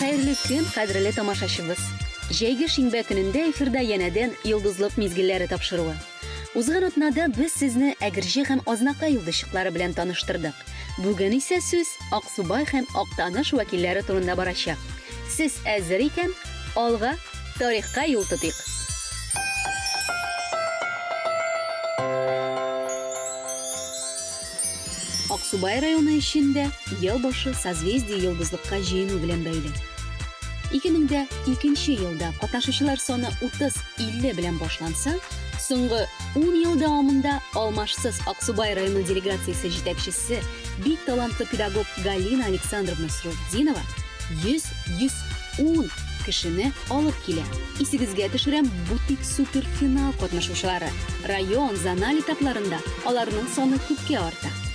Xayrli kun, qadrli tomoshabimiz. Jaygi shinba kunida efirda yanadan yulduzliq mezgillari topshiruvi. O'zgan o'tnada biz sizni Agirji ham Oznaqa yulduzliqlari bilan tanishtirdik. Bugun esa siz Oqsubay ham Oqtanish vakillari turida borashaq. Siz azir ekan, olg'a tarixga yo'l tuting. Oqsubay rayoni ishida yil boshi созвездие yulduzliqqa jiyinu bilan bog'liq. 2002-yilda qatnashuvchilar soni 30-50 bilan boshlansa, so'nggi 10 yil davomida Olmashsiz Oqsubay rayoni delegatsiyasi yetakchisi, bek talantli pedagog Galina Aleksandrovna Surobdinova 110 kishini olib keladi. Esigizga tushiram butik super final qatnashuvchilari rayon zonal etaplarida ularning soni ko'pga ortadi.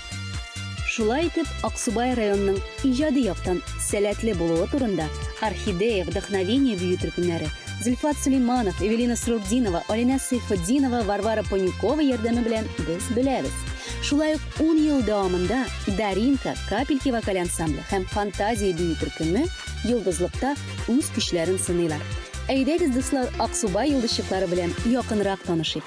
Shulay etib, Oqsubay rayonining ijodiy yoqdan salatli bo'luvi turida Orxideya Вдохновение бuyuk turkumlari Zulfat Sulaymonov, Evelina Surobdinova, Olina Sayfiddinova, Varvara Ponyukova yordami bilan biz bilamiz. Shulay 10 yil davomida Darinka, Kapelki vokal ansambli ham Fantaziya buyuk turkumi yulduzliqda o'z kuchlarini sinaylar. Aydagiz do'stlar, Oqsubay yulduzliqlari bilan yaqinroq tanishib.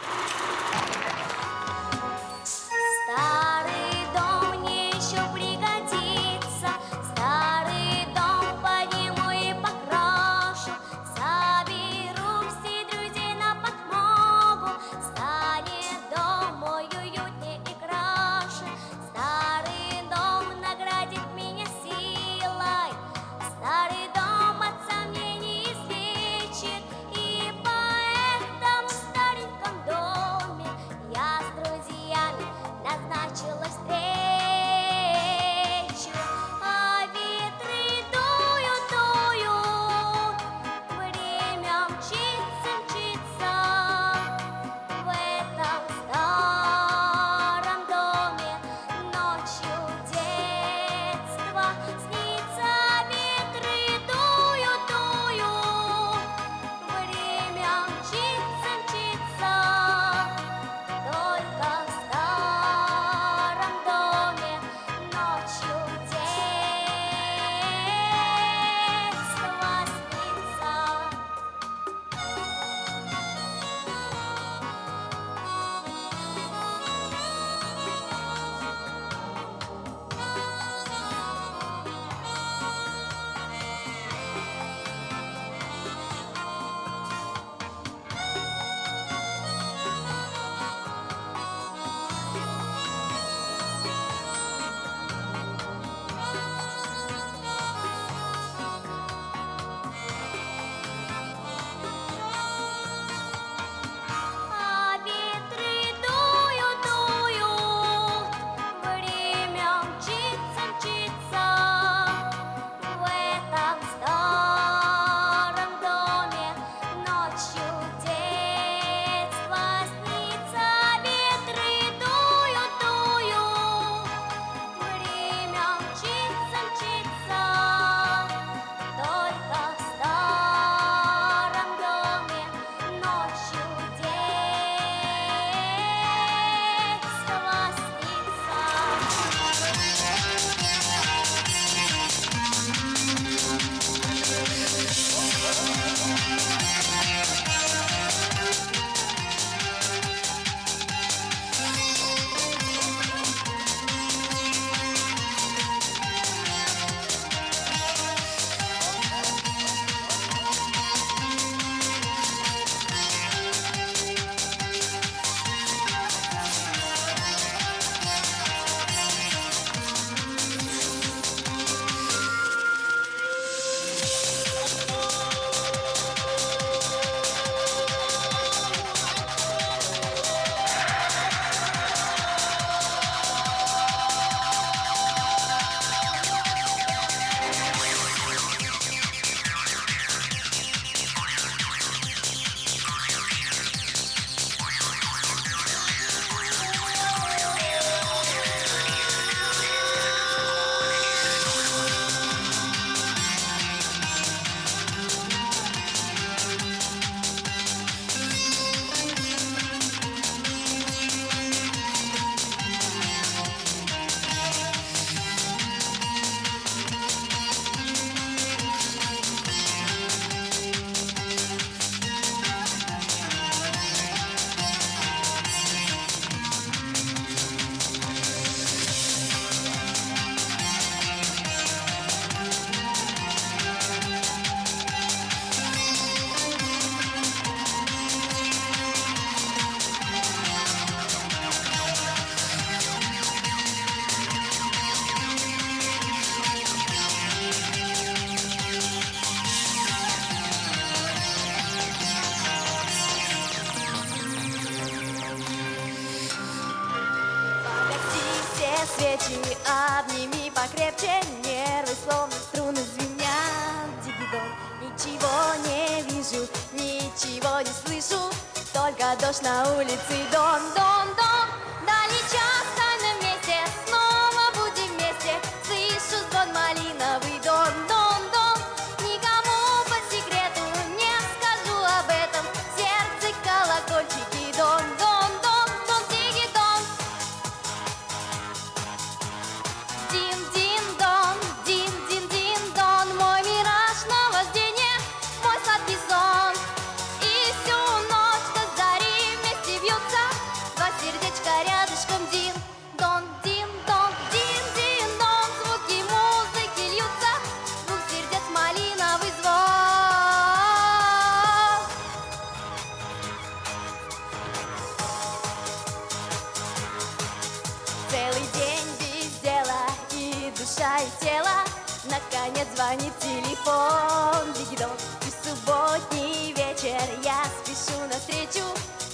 свечи, обними покрепче, нервы словно струны звенят. Дигидон, ничего не вижу, ничего не слышу, только дождь на улице. Дон, дон, дон, дали час в тайном месте, снова будем вместе. Слышу звон малиновый, дон, дон, дон. Никому по секрету не скажу об этом, в сердце колокольчики. Дон, дон, дон, дон, дигидон. Дин-дин-дон, дин-дин-дин-дон, мой мираж, наваждение, мой сладкий сон. И всю ночь до зари вместе бьются два сердечка рядышком. Дин-дон, дин-дон, дин-дин-дон, звуки музыки льются, двух сердец малиновый звон. Целый день без дела, и душа, и тело, наконец звонит телефон. Дигидон, и субботний вечер, я спешу навстречу,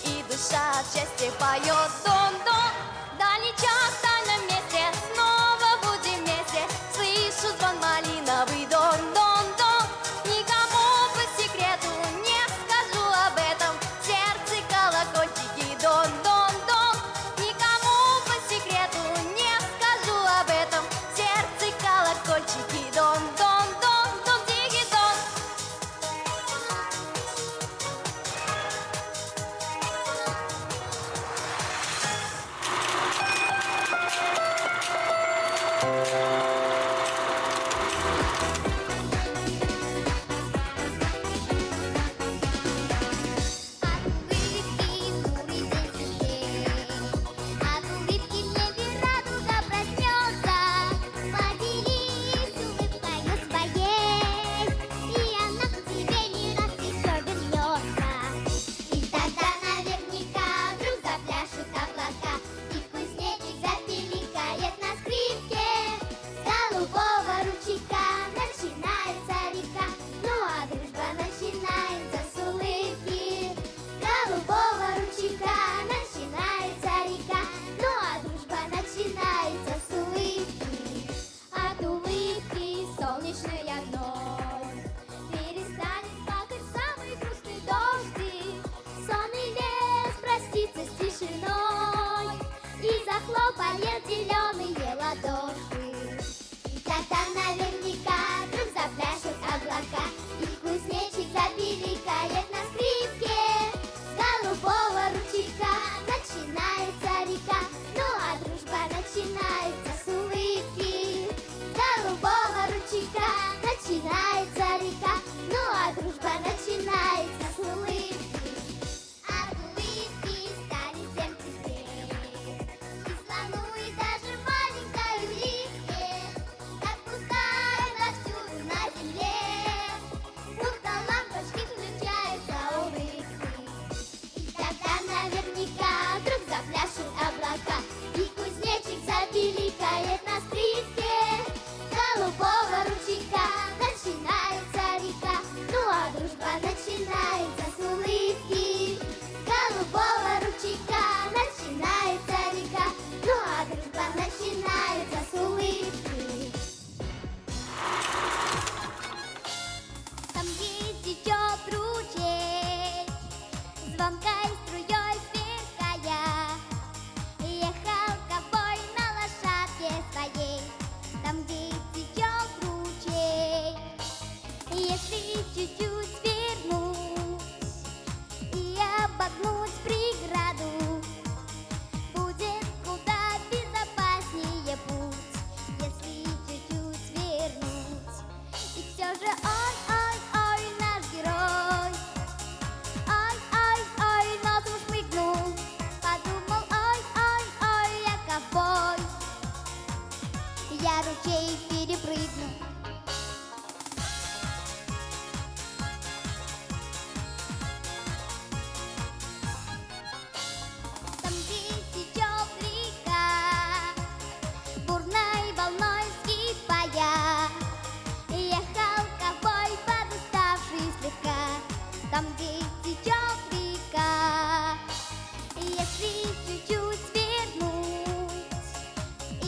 и душа от счастья поет. Дон-дон, дальний час в тайном месте, снова будем вместе. Слышу звон малиновый, дон-дон-дон. Никому по секрету не скажу об этом, в сердце колокольчики. Дон-дон-дон. Никому по секрету не скажу об этом, в сердце колокольчики. Дон-дон-дон, дон-дигидон. От улыбки в небе радуга проснется. Поделись улыбкою своей, и она к тебе не раз еще вернется. И тогда наверняка вдруг запляшут облака, и кузнечик запиликает на скрипке. С голубого ручейка начинается река, ну а дружба начинается с улыбки. С голубого ручейка начинается река, ну а дружба начинается с улыбки. От улыбки солнечной одной перестанет плакать самый грустный дождик. Сонный лес простится с тишиной и захлопает зеленые ладоши. И тогда наверняка вдруг запляшут облака, и кузнечик запиликает на скрипке. С голубого ручейка начинается река, ну а дружба начинается с улыбки. С голубого ручейка начинается река, ну а дружба начинается с улыбки. От улыбки станет всем теплее, и слону, и даже маленькой улитке. Так пускай повсюду на земле, будто лампочки включаются улыбки. И тогда наверняка вдруг запляшут облака, и кузнечик запиликает на скрипке. С голубого ручейка начинается река, ну а дружба начинается с улыбки. С голубого ручейка начинается река, ну а дружба начинается с улыбки. Там, где течет ручей, звонкой струей сверкая, ехал ковбой на лошадке своей. Там, где течет ручей, если чуть-чуть свернуть и обогнуть преграду, будет куда безопаснее путь, если чуть-чуть свернуть. И все же ой-ой-ой, наш герой, ой-ой-ой, носом шмыгнул, подумал, ой-ой-ой, я ковбой, я ручей перепрыгну. Там, где течет река, бурной волной вскипая, ехал ковбой, подуставший слегка. Там, где течет река, если чуть-чуть свернуть и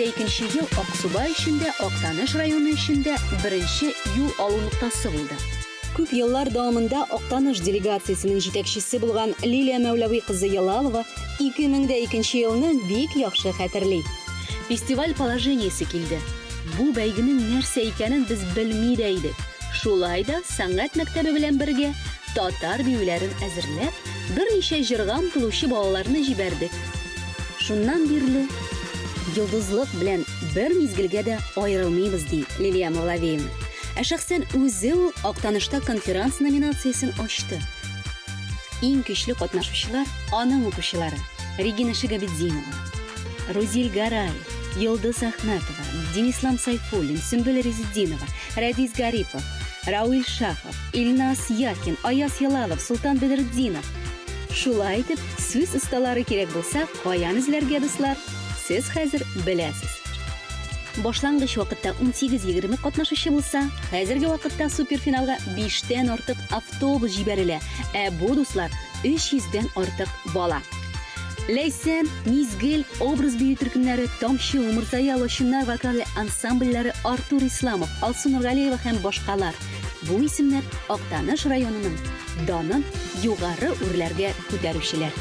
2002 yıl Oqsubay ishinde Oqtanish rayoni ishinde birinchi yo'l olу nuqtasi bo'ldi. Ko'p yillar davomida Oqtanish delegatsiyasining yetakchisi bo'lgan Liliya Mavlaviy qizi Yalalova 2002 yilni bek yaxshi xatirlaydi. Festival положениесі keldi. Bu bәйгенең нәрсә икәнен biz bilmaydik. Шулай да сәнгать мәктәбе белән бергә татар биюләрен әзерләп, берничә җырга омтылучы балаларны җибәрдек. Шуннан бирле йолдызлык белән бер мизгелгә дә аерылмыйбыз ди Лилия Мавлавиевна. Ә шәхсән үзе ул Актанышта конферанс номинациясен ачты. Иң көчле катнашучылар аның укучылары: Регина Шигабетдинова, Рузиль Гараев, Йылдыз Ахматова, Денислам Сайфуллин, Сүмбел Резидинова, Радис Гарипов, Рауил Шахов, Ильнас Якин, Аяс Ялалов, Султан Бедретдинов. Шулай итеп, сүз осталары кирәк булса, каян эзләргә дуслар? Сез хәзер беләсез. Башлангыч вакытта 18-20 катнашучы булса, хәзерге вакытта суперфиналга 5тән артык автобус җибәрелә, ә бу дуслар 300дән артык бала. Ләйсән, Мизгел, образ бию төркемнәре, Тамчы, Умырзая, Лошыннар вокаль ансамбльләре, Артур Исламов, Алсу Нургалиева һәм башкалар. Бу исемнәр Актаныш районының данын югары үрләргә күтәрүчеләр.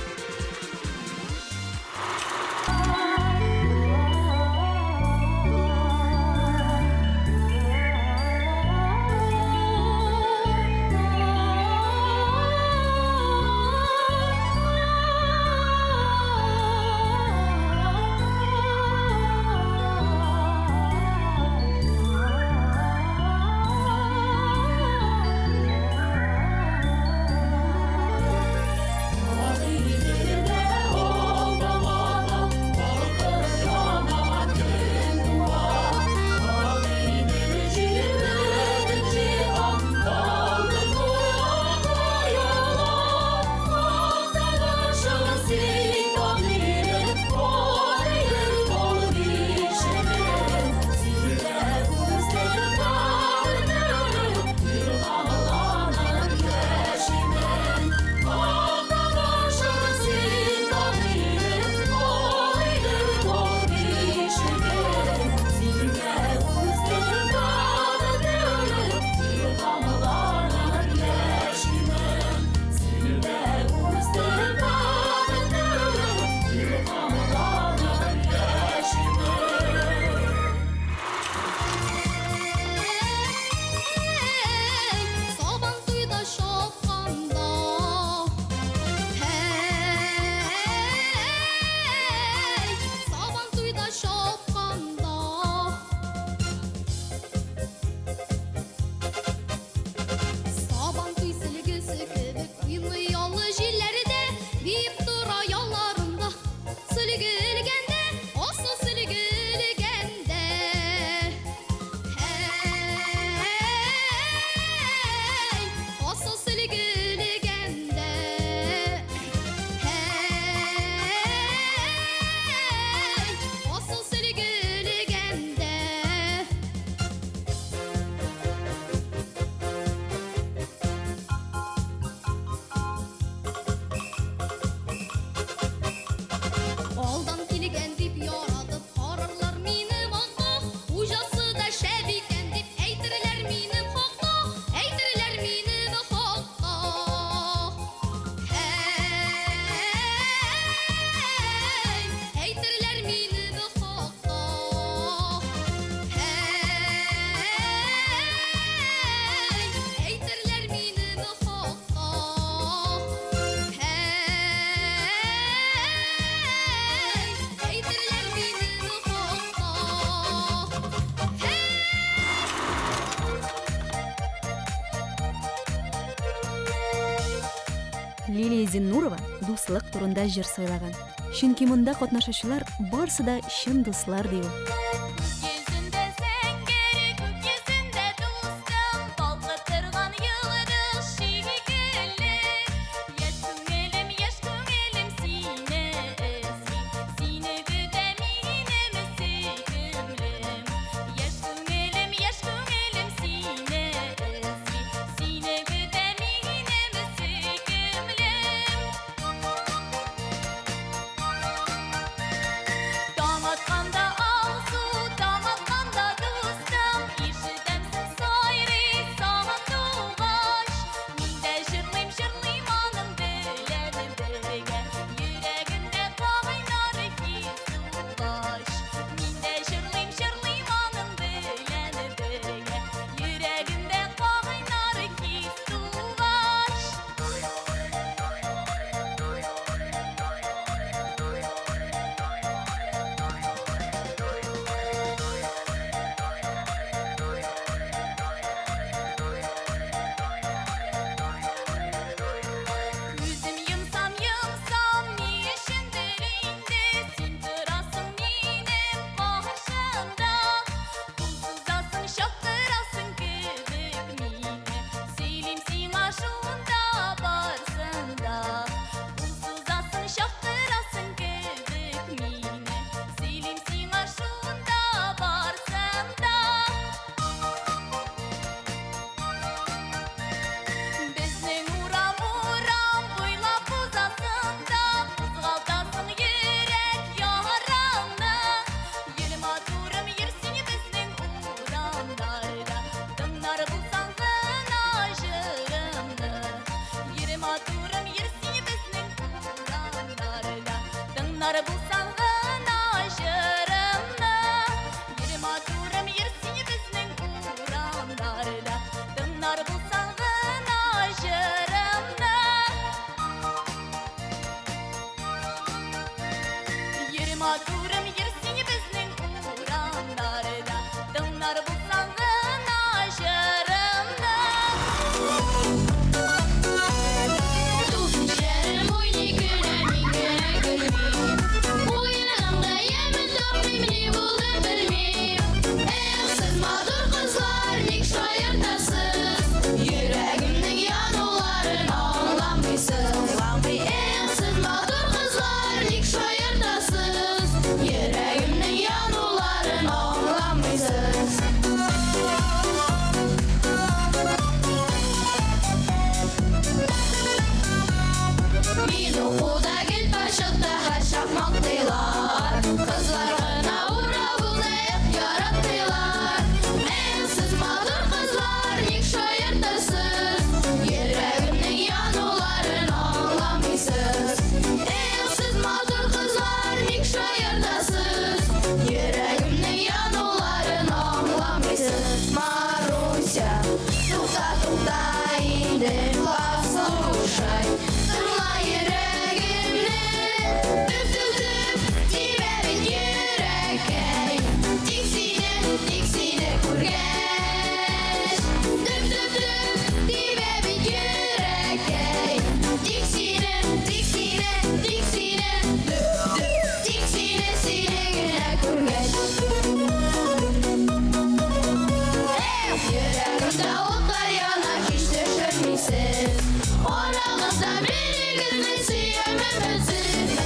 Лилия Зиннурова дуслык турында җыр сайлаган. Чөнки монда катнашучылар барысы да чын дуслар ди ул. Dınlar bulsalgın aşırımda Yerim aturum yersin bizning uğramlarda Dınlar bulsalgın aşırımda Yerim aturum yersin bizning uğramlarda Dınlar bulsalgın aşırımda Şerim uynikine mingine gülmeyim Bu yanımda yemin toplayım ne bulur bilmeyim Siz mağdur kızlar nik şayırtasız Yüreğimnin yanılarını anlamışsınız Siz mağdur kızlar nik şayırtasız Yüreğimnin yanılarını anlamışsınız Min okuda git başıqda hər şapmaqdılar Qızlarına ura bulayıb yaratdılar Siz mağdur qızlar nik şayırdasız Yüreğimnin yanılarını anlamışsınız Siz mağdur qızlar nik şayırdasız Yüreğimnin yanılarını anlamışsınız Maruся, tuta indi послушай Sırla yüreğimni Düp düp düp Dibebin yüreğe Diksine kurgeç Düp düp düp Dibebin yüreğe Diksine Düp düp Diksine sinegine kurgeç Yüreğimde otlar yanar hiç düşürmüşsün Oranızda biriniz sevmemezsiniz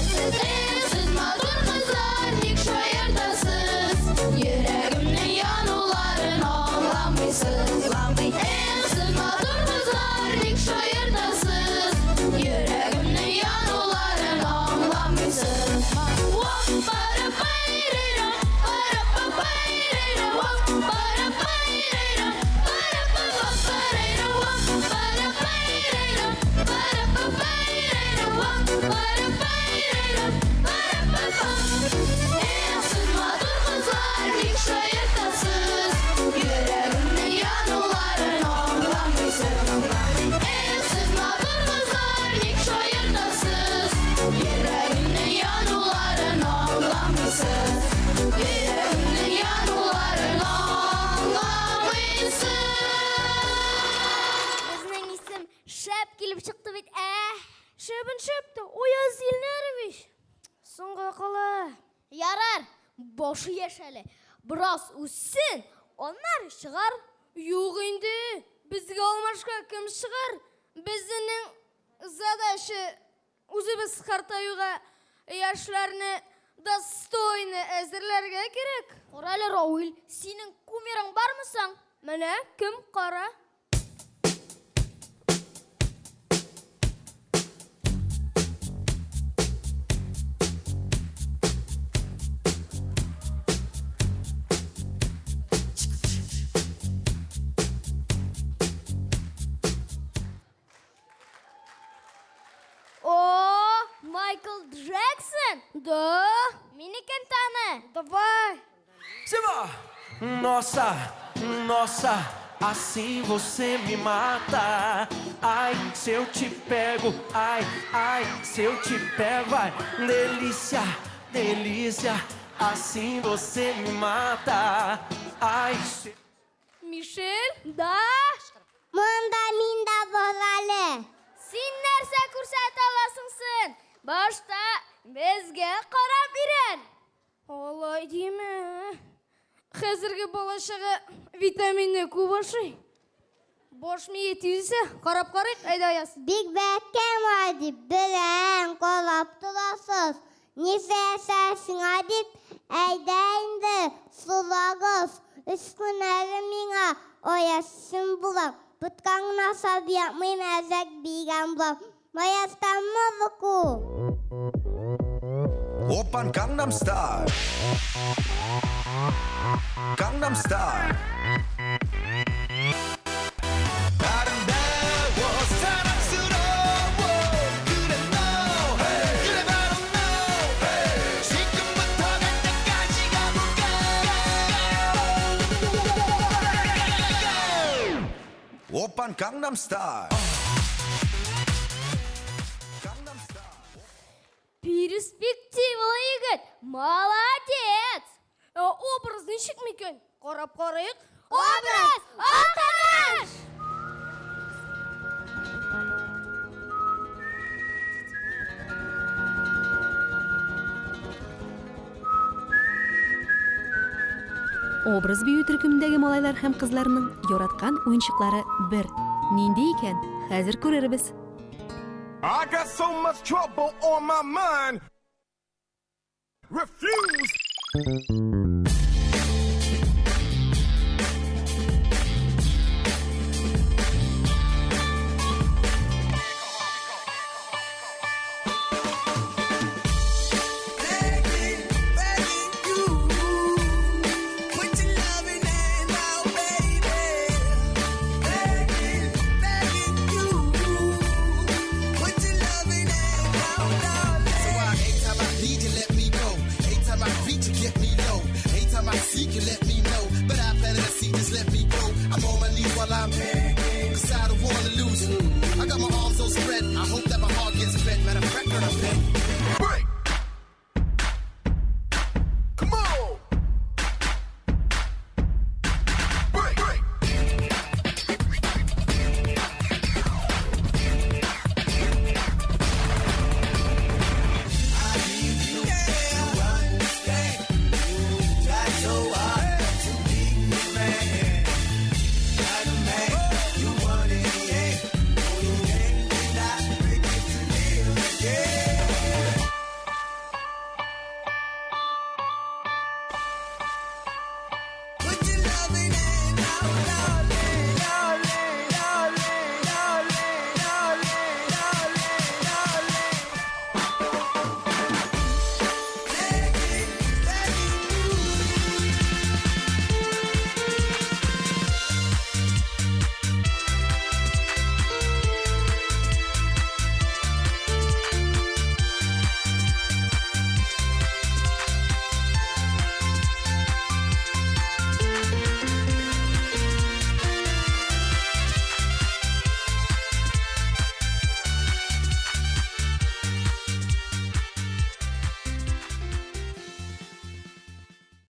Siz mağdur kızlar nik şayırdasız Yüreğimnin yanılarını anlamışsınız Siz mağdur kızlar nik şayırdasız Yüreğimnin yanılarını anlamışsınız Wop para payrayra para pa payrayra Wop para payrayra para pa pa payrayra Wop para payrayra para pa payrayra Wop para payrayra para pa pa Siz mağdur kızlar nik şayırtasız Yüreğimnin yanılarını anlamışsınız Siz mağdur kızlar nik şayırtasız Yüreğimnin yanılarını anlamışsınız Yüreğimnin yanılarını anlamışsınız Bizning isim Shep kelib chiqdi bit. Shepin Shepdi. Oyaz Ilnerevich. So'ngga qola. Yarar. Boshi yashali. Biroz o'ssin. Onlar chiqar. Yo'q endi. Bizga olmashqa kim chiqar? Bizning zadashi o'zimiz qartayuga yoshlarni dostoyni azirlarga kerak. Qorali Ravil, sening kumiring bormisan? Mana kim qora? Michael Jackson. Да. Mini cantana. Давай. Simba! Nossa, nossa, assim você me mata. Ai, se eu te pego, ai, se eu te pego, ai, delícia, delícia, assim você me mata. Ai, se... Michel? Да. Manda minda bolali. Sen narsa ko'rsata olasan sen. Boshda bizga qarab iran. Olay deymi? Hozirgi bolashig'i vitaminni ko'p o'shay. Bosh miya tiyilsa, qarab qarayk, aytaysiz. Big Beckham adib bilan qo'llab turasiz. Nefesasingga deb aydaydi sulagos. Uskunari menga oyashim bulam. Butkangna sabiyak memazak bigan bulam. Mayastamma buku. Oppan Gangnam Style. Gangnam Style. 아름다워 사랑스러워 그래 너 그래 바로 너 Oppan Gangnam Style. Перспективалы егет, молодец! Образ нешік мекен? Қарап қарайық. Образ! Алтаныш! Образ бию төркемендәге малайлар һәм кызларның яраткан уенчыклары бер. Нинди икән? Хәзер күрербез. I got so much trouble on my mind. Refuse. You let me know, but I better see, just let me go. I'm on my knees while I'm begging, 'cause I don't wanna lose you. I got my arms so spread, I hope that my heart gets fed. Matter of fact, when I'm begging.